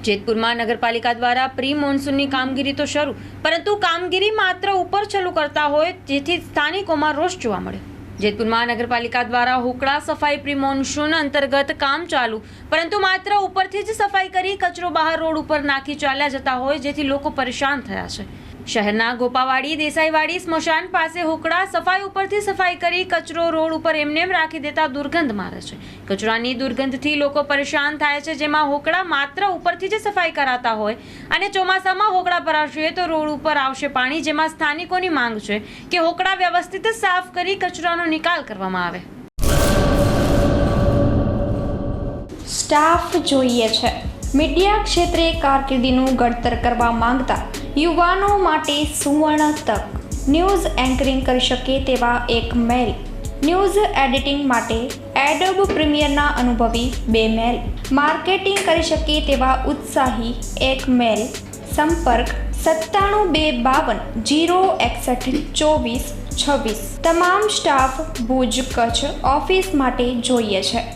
જેતપુરમાં નગરપાલિકા દ્વારા પ્રી મોન્સૂનની કામગીરી તો શરૂ, પરંતુ કામગીરી માત્ર ઉપર ચાલુ કરતા હોય જેથી સ્થાનિકોમાં રોષ જોવા મળ્યો। જેતપુરમાં નગરપાલિકા દ્વારા હુકડા સફાઈ પ્રી મોન્સૂન અંતર્ગત કામ ચાલુ, પરંતુ માત્ર ઉપરથી જ સફાઈ કરી કચરો બહાર રોડ ઉપર નાખી ચાલ્યા જતા હોય જેથી લોકો પરેશાન થયા છે। શહેરના ગોપાવાડી, દેસાઈવાડી સ્મશાન પાસે હુકડા સફાઈ ઉપરથી સફાઈ કરી કચરો રોડ ઉપર એમનેમ રાખી દેતા દુર્ગંધ મારે છે। કચરાની દુર્ગંધથી લોકો પરેશાન થાય છે, જેમાં હોકડા માત્ર ઉપરથી જ સફાઈ કરાતા હોય અને ચોમાસામાં હોકડા ભરાશે તો રોડ ઉપર આવશે પાણી, જેમાં સ્થાનિકોની માંગ છે કે હોકડા વ્યવસ્થિત સાફ કરી કચરાનો નિકાલ કરવામાં આવે। સ્ટાફ જોઈએ છે। મીડિયા ક્ષેત્રે કારકિર્દીનું ઘડતર કરવા માંગતા યુવાનો માટે સુવર્ણ તક। ન્યૂઝ એન્કરિંગ કરી શકે તેવા એક મેલ, ન્યૂઝ એડિટિંગ માટે એડોબ પ્રીમિયરના અનુભવી 2 મેલ, માર્કેટિંગ કરી શકે તેવા ઉત્સાહી 1 મેલ। સંપર્ક 97 252 061 24 26। તમામ સ્ટાફ ભુજ કચ્છ ઓફિસ માટે જોઈએ છે।